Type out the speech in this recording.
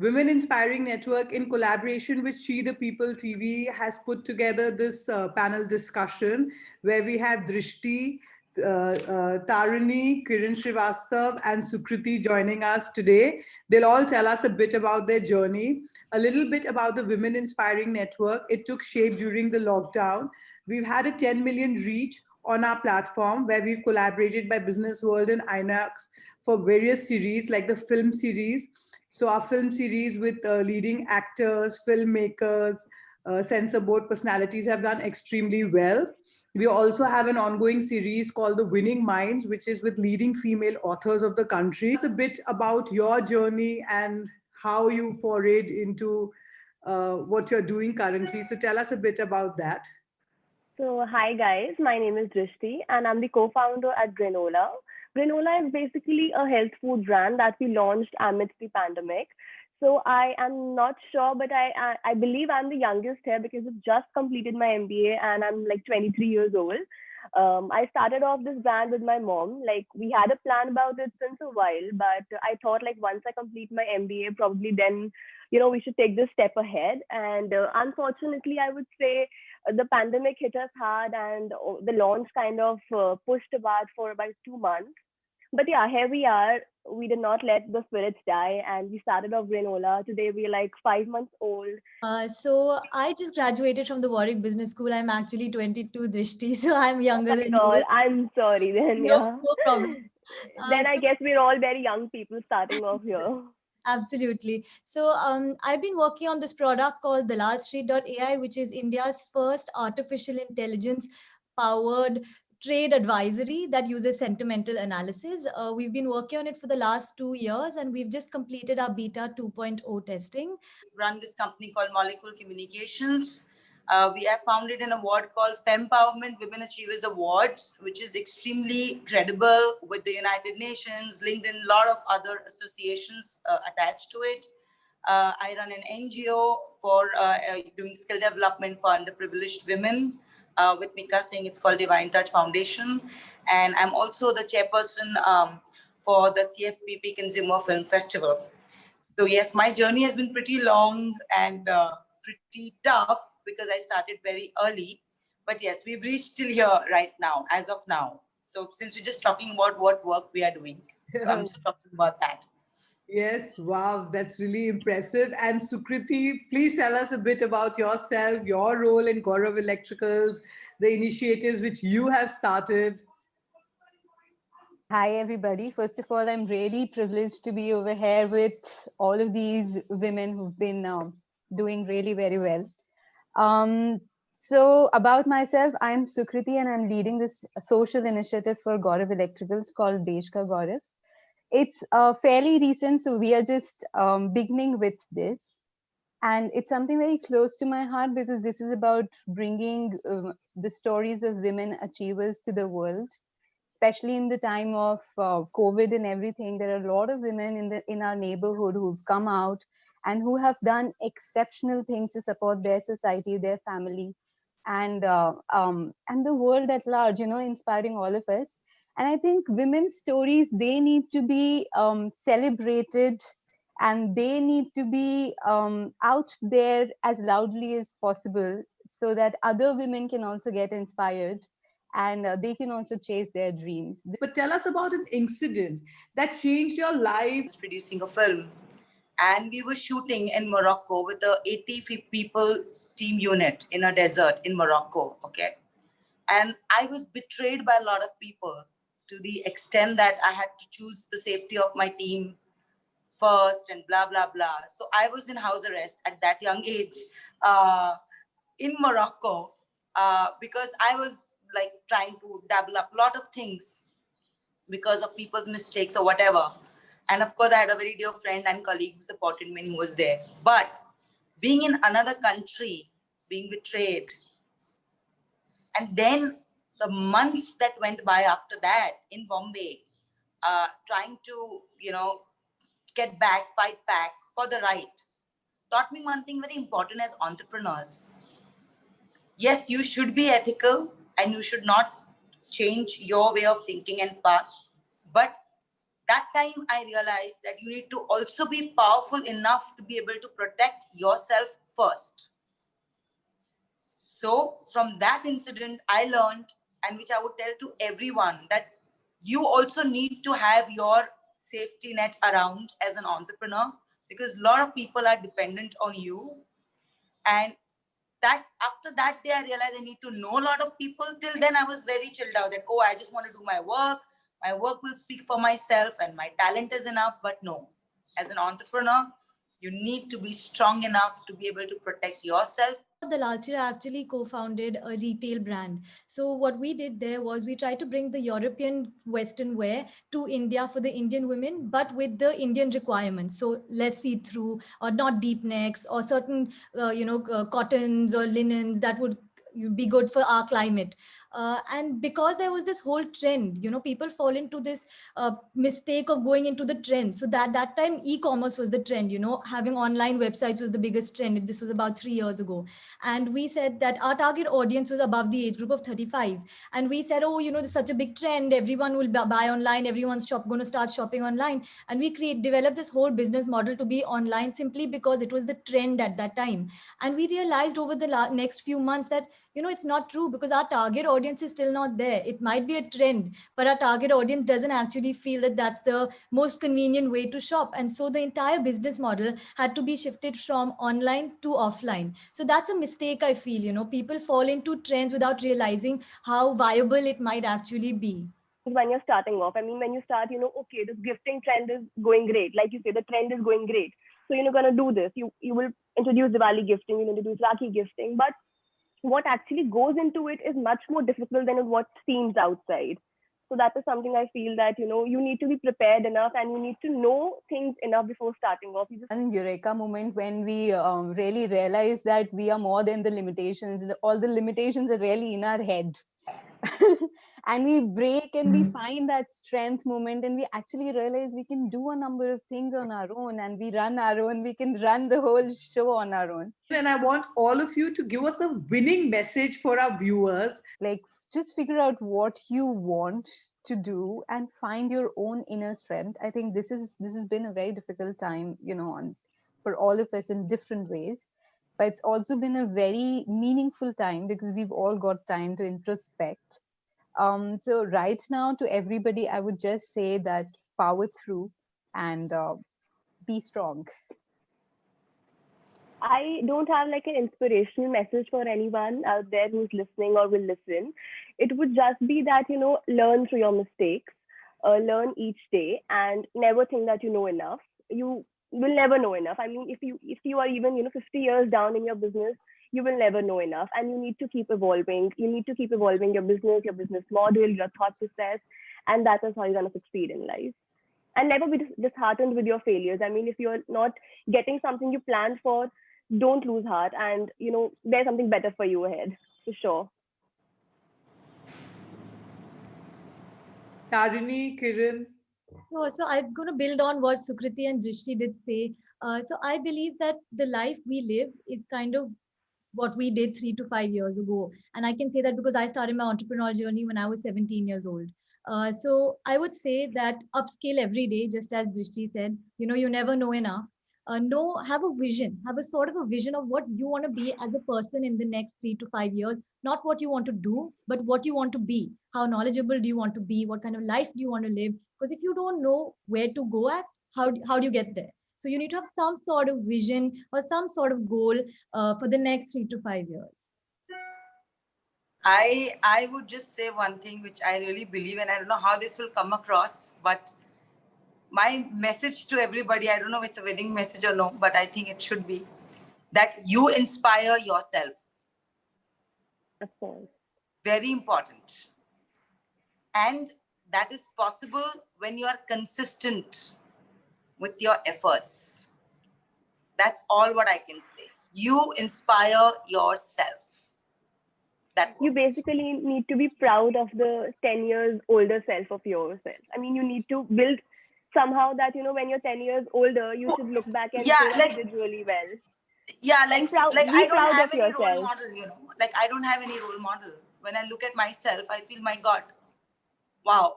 Women Inspiring Network, in collaboration with She the People TV, has put together this panel discussion where we have Drishti, Taruni, Kiran Srivastav, and Sukriti joining us today. They'll all tell us a bit about their journey, a little bit about the Women Inspiring Network. It took shape during the lockdown. We've had a 10 million reach on our platform where we've collaborated by Business World and INOX for various series like the film series. So our film series with leading actors, filmmakers, censor board personalities have done extremely well. We also have an ongoing series called The Winning Minds, which is with leading female authors of the country. It's a bit about your journey and how you forayed into what you're doing currently. So tell us a bit about that. So, hi guys, my name is Drishti and I'm the co-founder at Granola. Granola is basically a health food brand that we launched amidst the pandemic. So I am not sure, but I believe I'm the youngest here because I've just completed my MBA and I'm like 23 years old. I started off this brand with my mom. Like we had a plan about it since a while, but I thought like once I complete my MBA, probably then, we should take this step ahead. And unfortunately, I would say the pandemic hit us hard and the launch kind of pushed apart for about 2 months. But yeah, here we are. We did not let the spirits die and we started off Granola. Today we're like 5 months old. So I just graduated from the Warwick Business School. I'm actually 22, Drishti, so I'm Oh younger my than God, you. I'm sorry then, No, yeah. no problem. Then I So guess we're all very young people starting off here. absolutely. So I've been working on this product called AI, which is India's first artificial intelligence powered trade advisory that uses sentimental analysis. We've been working on it for the last 2 years, and we've just completed our beta 2.0 testing. Run this company called Molecule Communications. We have founded an award called Fempowerment Women Achievers Awards, which is extremely credible with the United Nations, LinkedIn, a lot of other associations attached to it. I run an NGO for doing skill development for underprivileged women with Mika Singh. It's called Divine Touch Foundation. And I'm also the chairperson for the CFPP Consumer Film Festival. So yes, my journey has been pretty long and pretty tough because I started very early. But yes, we've reached till here right now, as of now. So since we're just talking about what work we are doing, so I'm just talking about that. Yes, wow, that's really impressive. And Sukriti, please tell us a bit about yourself, your role in Gaurav Electricals, the initiatives which you have started. Hi, everybody. First of all, I'm really privileged to be over here with all of these women who've been doing really very well. So about myself, I'm Sukriti and I'm leading this social initiative for Gaurav Electricals called Desh Ka Gaurav. It's fairly recent, so we are just beginning with this. And it's something very close to my heart because this is about bringing the stories of women achievers to the world, especially in the time of COVID and everything. There are a lot of women in our neighborhood who've come out and who have done exceptional things to support their society, their family, and the world at large. Inspiring all of us. And I think women's stories, they need to be celebrated, and they need to be out there as loudly as possible so that other women can also get inspired and they can also chase their dreams. But tell us about an incident that changed your life. Producing a film, and we were shooting in Morocco with a 80 people team unit in a desert in Morocco. Okay, and I was betrayed by a lot of people to the extent that I had to choose the safety of my team first and blah blah blah. So I was in house arrest at that young age in Morocco because I was like trying to double up a lot of things because of people's mistakes or whatever. And of course, I had a very dear friend and colleague who supported me and who was there. But being in another country, being betrayed, and then the months that went by after that in Bombay, trying to, get back, fight back for the right, taught me one thing very important as entrepreneurs. Yes, you should be ethical and you should not change your way of thinking and path, but that time I realized that you need to also be powerful enough to be able to protect yourself first. So from that incident, I learned, and which I would tell to everyone, that you also need to have your safety net around as an entrepreneur, because a lot of people are dependent on you. And that after that day, I realized I need to know a lot of people. Till then, I was very chilled out that, oh, I just want to do my work. My work will speak for myself and my talent is enough. But no, as an entrepreneur, you need to be strong enough to be able to protect yourself. Dalalchira actually co-founded a retail brand. So what we did there was we tried to bring the European Western wear to India for the Indian women, but with the Indian requirements. So less see-through or not deep necks or certain, cottons or linens that would be good for our climate. And because there was this whole trend, people fall into this mistake of going into the trend. So that time e-commerce was the trend, having online websites was the biggest trend. This was about 3 years ago. And we said that our target audience was above the age group of 35. And we said, oh, this is such a big trend. Everyone will buy online. Everyone's going to start shopping online. And we developed this whole business model to be online simply because it was the trend at that time. And we realized over the next few months that, it's not true, because our target audience is still not there. It might be a trend, but our target audience doesn't actually feel that that's the most convenient way to shop. And so the entire business model had to be shifted from online to offline. So that's a mistake, I feel. People fall into trends without realizing how viable it might actually be. When you're starting off, when you start, okay, this gifting trend is going great. Like you say, the trend is going great. So you're going to do this. You will introduce Diwali gifting, you'll introduce Rakhi gifting. But what actually goes into it is much more difficult than what seems outside. So that is something I feel that, you need to be prepared enough and you need to know things enough before starting off. An eureka moment when we really realize that we are more than the limitations. All the limitations are really in our head. And we break and we find that strength moment, and we actually realize we can do a number of things on our own, and we run our own. We can run the whole show on our own. And I want all of you to give us a winning message for our viewers. Like, just figure out what you want to do and find your own inner strength. I think this has been a very difficult time, for all of us in different ways. But it's also been a very meaningful time because we've all got time to introspect. So right now, to everybody, I would just say that power through and be strong. I don't have like an inspirational message for anyone out there who's listening or will listen. It would just be that, learn through your mistakes, learn each day, and never think that you know enough. You will never know enough. If you are even, 50 years down in your business, you will never know enough, and you need to keep evolving. You need to keep evolving your business model, your thought process, and that is how you're going to succeed in life. And never be disheartened with your failures. If you're not getting something you planned for, don't lose heart, and there's something better for you ahead, for sure. Tarini, Kiran. So I'm going to build on what Sukriti and Drishti did say. So I believe that the life we live is kind of what we did 3 to 5 years ago. And I can say that because I started my entrepreneurial journey when I was 17 years old. So I would say that upscale every day, just as Drishti said, you never know enough. Have a vision, have a sort of a vision of what you want to be as a person in the next 3 to 5 years, not what you want to do, but what you want to be. How knowledgeable do you want to be? What kind of life do you want to live? Because if you don't know where to go at, how do you get there? So you need to have some sort of vision or some sort of goal for the next 3 to 5 years. I would just say one thing which I really believe, and I don't know how this will come across, but my message to everybody, I don't know if it's a winning message or no, but I think it should be that you inspire yourself. Of course. Very important. And that is possible when you are consistent with your efforts. That's all what I can say. You inspire yourself. You basically need to be proud of the 10 years older self of yourself. You need to build somehow that, when you're 10 years older, you should look back and say, I did really well. Yeah, like I don't have any role model, Like I don't have any role model. When I look at myself, I feel, my God, wow.